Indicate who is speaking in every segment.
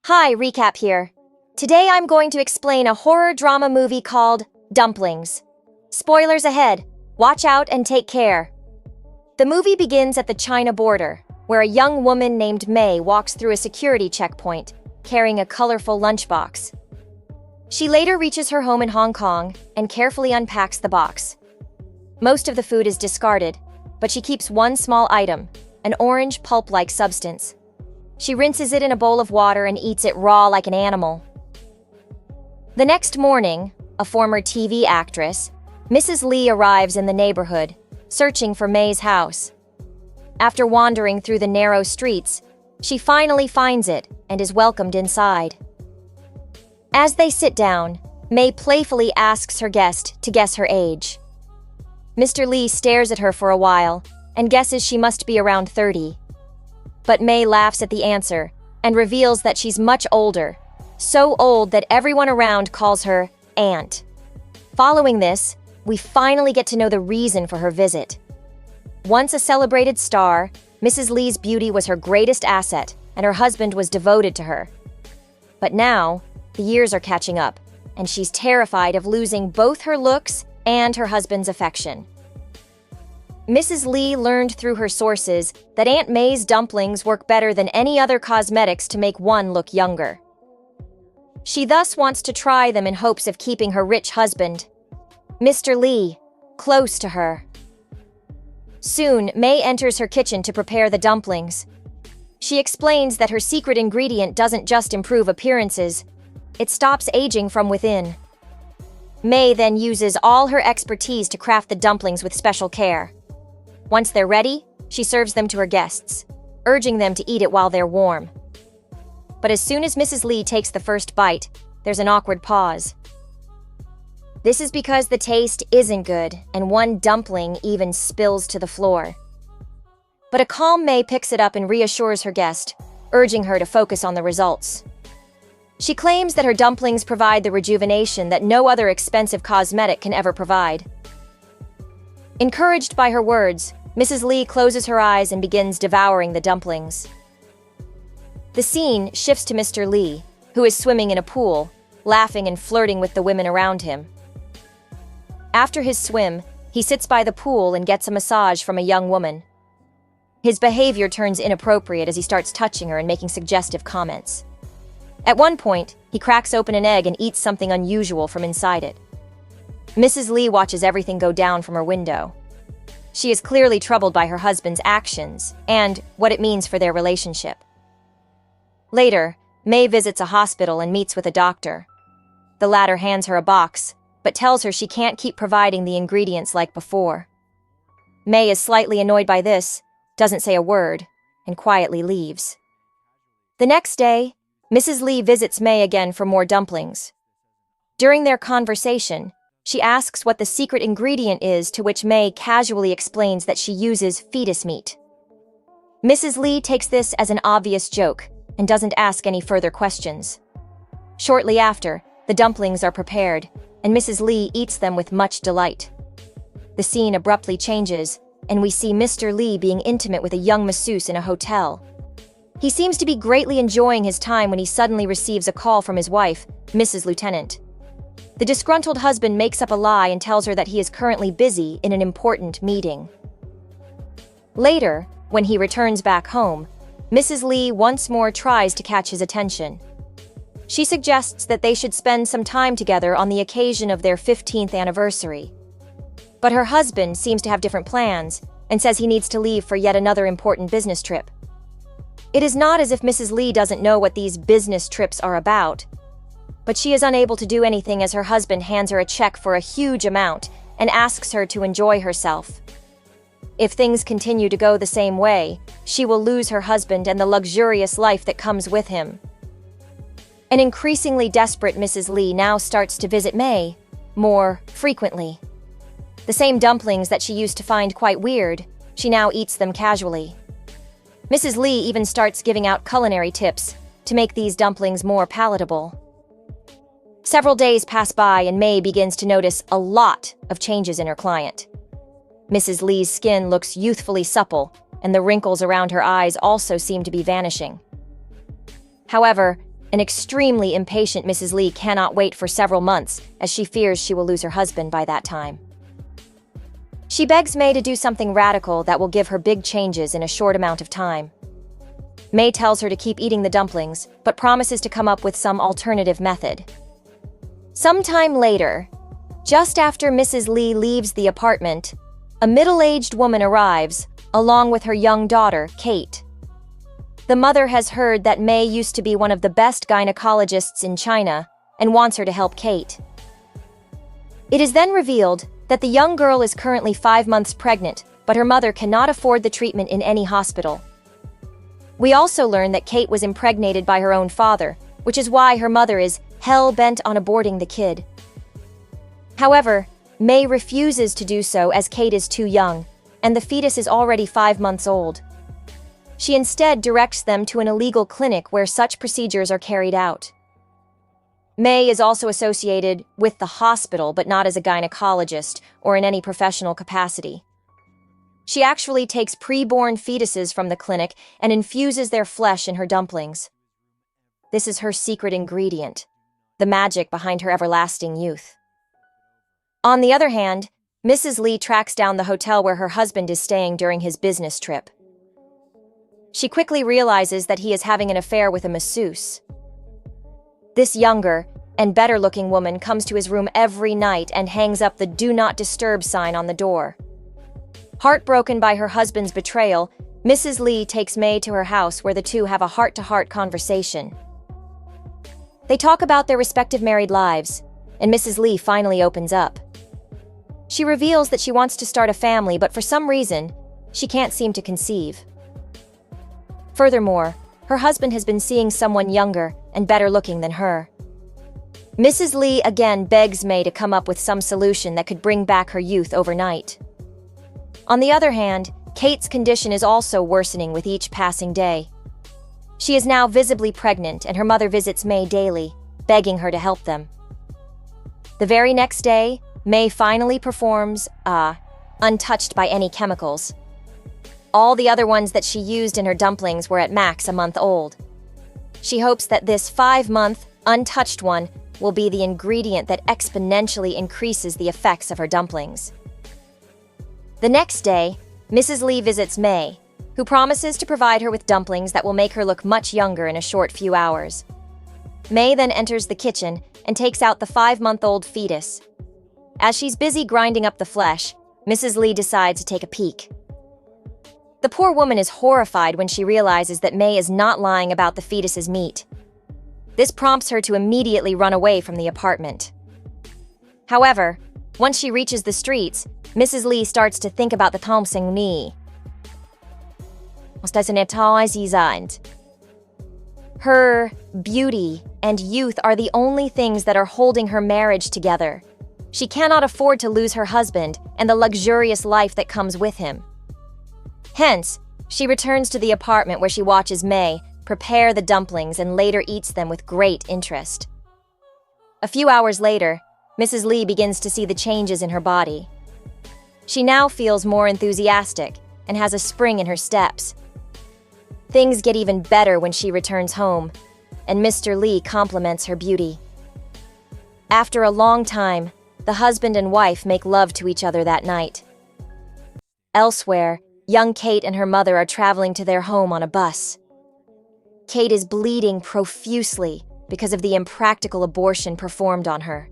Speaker 1: Hi, Recap here. Today I'm going to explain a horror drama movie called Dumplings. Spoilers ahead. Watch out and take care. The movie begins at the China border, where a young woman named May walks through a security checkpoint, carrying a colorful lunchbox. She later reaches her home in Hong Kong and carefully unpacks the box. Most of the food is discarded, but she keeps one small item, an orange pulp-like substance. She rinses it in a bowl of water and eats it raw like an animal. The next morning, a former TV actress, Mrs. Lee arrives in the neighborhood, searching for May's house. After wandering through the narrow streets, she finally finds it and is welcomed inside. As they sit down, May playfully asks her guest to guess her age. Mr. Lee stares at her for a while and guesses she must be around 30. But May laughs at the answer and reveals that she's much older, so old that everyone around calls her Aunt. Following this, we finally get to know the reason for her visit. Once a celebrated star, Mrs. Lee's beauty was her greatest asset, and her husband was devoted to her. But now, the years are catching up, and she's terrified of losing both her looks and her husband's affection. Mrs. Lee learned through her sources that Aunt May's dumplings work better than any other cosmetics to make one look younger. She thus wants to try them in hopes of keeping her rich husband, Mr. Lee, close to her. Soon, May enters her kitchen to prepare the dumplings. She explains that her secret ingredient doesn't just improve appearances, it stops aging from within. May then uses all her expertise to craft the dumplings with special care. Once they're ready, she serves them to her guests, urging them to eat it while they're warm. But as soon as Mrs. Lee takes the first bite, there's an awkward pause. This is because the taste isn't good, and one dumpling even spills to the floor. But a calm May picks it up and reassures her guest, urging her to focus on the results. She claims that her dumplings provide the rejuvenation that no other expensive cosmetic can ever provide. Encouraged by her words, Mrs. Lee closes her eyes and begins devouring the dumplings. The scene shifts to Mr. Lee, who is swimming in a pool, laughing and flirting with the women around him. After his swim, he sits by the pool and gets a massage from a young woman. His behavior turns inappropriate as he starts touching her and making suggestive comments. At one point, he cracks open an egg and eats something unusual from inside it. Mrs. Lee watches everything go down from her window. She is clearly troubled by her husband's actions and what it means for their relationship. Later, May visits a hospital and meets with a doctor. The latter hands her a box, but tells her she can't keep providing the ingredients like before. May is slightly annoyed by this, doesn't say a word, and quietly leaves. The next day, Mrs. Lee visits May again for more dumplings. During their conversation, she asks what the secret ingredient is, to which May casually explains that she uses fetus meat. Mrs. Lee takes this as an obvious joke and doesn't ask any further questions. Shortly after, the dumplings are prepared, and Mrs. Lee eats them with much delight. The scene abruptly changes, and we see Mr. Lee being intimate with a young masseuse in a hotel. He seems to be greatly enjoying his time when he suddenly receives a call from his wife, Mrs. Lieutenant. The disgruntled husband makes up a lie and tells her that he is currently busy in an important meeting. Later, when he returns back home, Mrs. Lee once more tries to catch his attention. She suggests that they should spend some time together on the occasion of their 15th anniversary. But her husband seems to have different plans and says he needs to leave for yet another important business trip. It is not as if Mrs. Lee doesn't know what these business trips are about, but she is unable to do anything as her husband hands her a check for a huge amount and asks her to enjoy herself. If things continue to go the same way, she will lose her husband and the luxurious life that comes with him. An increasingly desperate Mrs. Lee now starts to visit May more frequently. The same dumplings that she used to find quite weird, she now eats them casually. Mrs. Lee even starts giving out culinary tips to make these dumplings more palatable. Several days pass by and May begins to notice a lot of changes in her client. Mrs. Lee's skin looks youthfully supple, and the wrinkles around her eyes also seem to be vanishing. However, An extremely impatient Mrs. Lee cannot wait for several months, as she fears she will lose her husband by that time. She begs May to do something radical that will give her big changes in a short amount of time. May tells her to keep eating the dumplings, but promises to come up with some alternative method. Sometime later, just after Mrs. Lee leaves the apartment, a middle-aged woman arrives, along with her young daughter, Kate. The mother has heard that May used to be one of the best gynecologists in China and wants her to help Kate. It is then revealed that the young girl is currently 5 months pregnant, but her mother cannot afford the treatment in any hospital. We also learn that Kate was impregnated by her own father, which is why her mother is hell-bent on aborting the kid. However, May refuses to do so as Kate is too young, and the fetus is already 5 months old. She instead directs them to an illegal clinic where such procedures are carried out. May is also associated with the hospital, but not as a gynecologist or in any professional capacity. She actually takes pre-born fetuses from the clinic and infuses their flesh in her dumplings. This is her secret ingredient, the magic behind her everlasting youth. On the other hand, Mrs. Lee tracks down the hotel where her husband is staying during his business trip. She quickly realizes that he is having an affair with a masseuse. This younger and better-looking woman comes to his room every night and hangs up the "Do Not Disturb" sign on the door. Heartbroken by her husband's betrayal, Mrs. Lee takes May to her house where the two have a heart-to-heart conversation. They talk about their respective married lives, and Mrs. Lee finally opens up. She reveals that she wants to start a family, but for some reason, she can't seem to conceive. Furthermore, her husband has been seeing someone younger and better-looking than her. Mrs. Lee again begs May to come up with some solution that could bring back her youth overnight. On the other hand, Kate's condition is also worsening with each passing day. She is now visibly pregnant, and her mother visits May daily, begging her to help them. The very next day, May finally performs, untouched by any chemicals. All the other ones that she used in her dumplings were at max a month old. She hopes that this 5-month, untouched one will be the ingredient that exponentially increases the effects of her dumplings. The next day, Mrs. Lee visits May, who promises to provide her with dumplings that will make her look much younger in a short few hours. May then enters the kitchen and takes out the 5-month-old fetus. As she's busy grinding up the flesh, Mrs. Lee decides to take a peek. The poor woman is horrified when she realizes that May is not lying about the fetus's meat. This prompts her to immediately run away from the apartment. However, once she reaches the streets, Mrs. Lee starts to think about the Dumpling ni. Her beauty and youth are the only things that are holding her marriage together. She cannot afford to lose her husband and the luxurious life that comes with him. Hence, she returns to the apartment where she watches May prepare the dumplings and later eats them with great interest. A few hours later, Mrs. Lee begins to see the changes in her body. She now feels more enthusiastic and has a spring in her steps. Things get even better when she returns home, and Mr. Lee compliments her beauty. After a long time, the husband and wife make love to each other that night. Elsewhere, young Kate and her mother are traveling to their home on a bus. Kate is bleeding profusely because of the impractical abortion performed on her.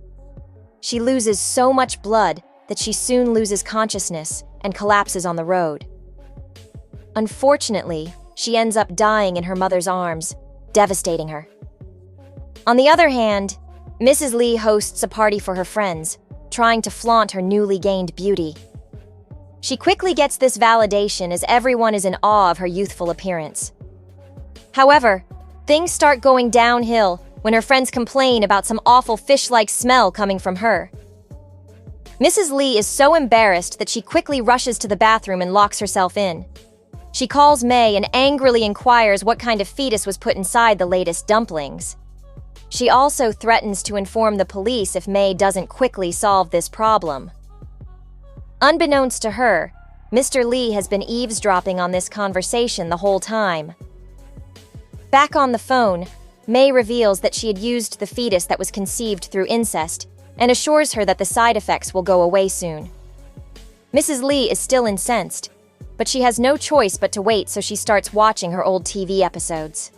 Speaker 1: She loses so much blood that she soon loses consciousness and collapses on the road. Unfortunately, she ends up dying in her mother's arms, devastating her. On the other hand, Mrs. Lee hosts a party for her friends, trying to flaunt her newly gained beauty. She quickly gets this validation as everyone is in awe of her youthful appearance. However, things start going downhill when her friends complain about some awful fish-like smell coming from her. Mrs. Lee is so embarrassed that she quickly rushes to the bathroom and locks herself in. She calls May and angrily inquires what kind of fetus was put inside the latest dumplings. She also threatens to inform the police if May doesn't quickly solve this problem. Unbeknownst to her, Mr. Lee has been eavesdropping on this conversation the whole time. Back on the phone, May reveals that she had used the fetus that was conceived through incest and assures her that the side effects will go away soon. Mrs. Lee is still incensed, but she has no choice but to wait, so she starts watching her old TV episodes.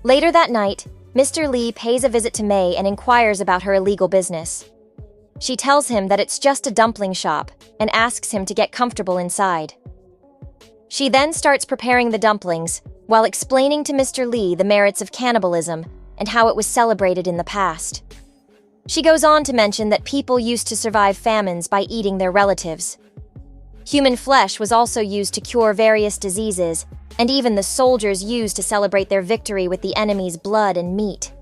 Speaker 1: Later that night, Mr. Lee pays a visit to May and inquires about her illegal business. She tells him that it's just a dumpling shop and asks him to get comfortable inside. She then starts preparing the dumplings while explaining to Mr. Lee the merits of cannibalism and how it was celebrated in the past. She goes on to mention that people used to survive famines by eating their relatives. Human flesh was also used to cure various diseases, and even the soldiers used to celebrate their victory with the enemy's blood and meat.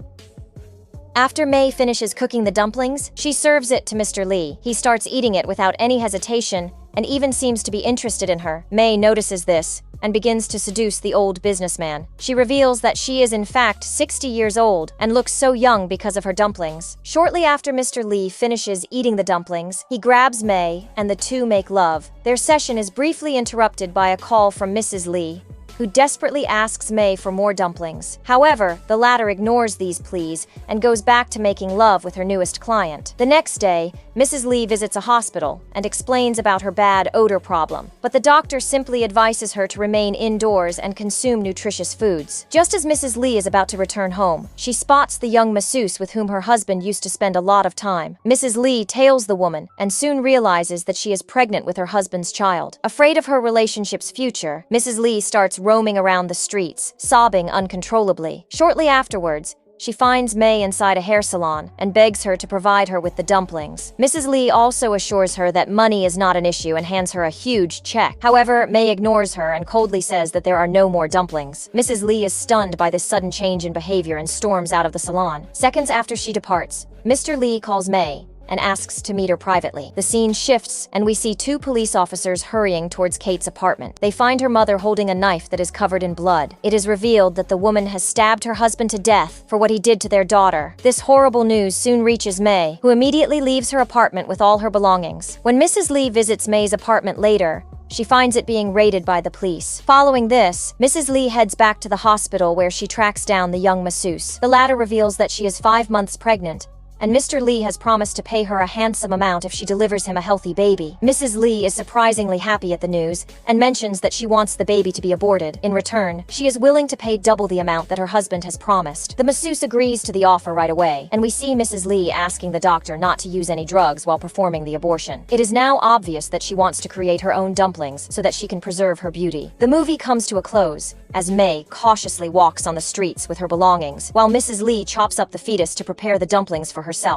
Speaker 1: After May finishes cooking the dumplings, she serves it to Mr. Lee. He starts eating it without any hesitation and even seems to be interested in her. May notices this and begins to seduce the old businessman. She reveals that she is in fact 60 years old and looks so young because of her dumplings. Shortly after Mr. Lee finishes eating the dumplings, he grabs May and the two make love. Their session is briefly interrupted by a call from Mrs. Lee, who desperately asks May for more dumplings. However, the latter ignores these pleas and goes back to making love with her newest client. The next day, Mrs. Lee visits a hospital and explains about her bad odor problem, but the doctor simply advises her to remain indoors and consume nutritious foods. Just as Mrs. Lee is about to return home, she spots the young masseuse with whom her husband used to spend a lot of time. Mrs. Lee tails the woman and soon realizes that she is pregnant with her husband's child. Afraid of her relationship's future, Mrs. Lee starts roaming around the streets, sobbing uncontrollably. Shortly afterwards, she finds May inside a hair salon and begs her to provide her with the dumplings. Mrs. Lee also assures her that money is not an issue and hands her a huge check. However, May ignores her and coldly says that there are no more dumplings. Mrs. Lee is stunned by this sudden change in behavior and storms out of the salon. Seconds after she departs, Mr. Lee calls May and asks to meet her privately. The scene shifts, and we see two police officers hurrying towards Kate's apartment. They find her mother holding a knife that is covered in blood. It is revealed that the woman has stabbed her husband to death for what he did to their daughter. This horrible news soon reaches May, who immediately leaves her apartment with all her belongings. When Mrs. Lee visits May's apartment later, she finds it being raided by the police. Following this, Mrs. Lee heads back to the hospital where she tracks down the young masseuse. The latter reveals that she is 5 months pregnant, and Mr. Lee has promised to pay her a handsome amount if she delivers him a healthy baby. Mrs. Lee is surprisingly happy at the news and mentions that she wants the baby to be aborted. In return, she is willing to pay double the amount that her husband has promised. The masseuse agrees to the offer right away, and we see Mrs. Lee asking the doctor not to use any drugs while performing the abortion. It is now obvious that she wants to create her own dumplings so that she can preserve her beauty. The movie comes to a close as May cautiously walks on the streets with her belongings, while Mrs. Lee chops up the fetus to prepare the dumplings for herself.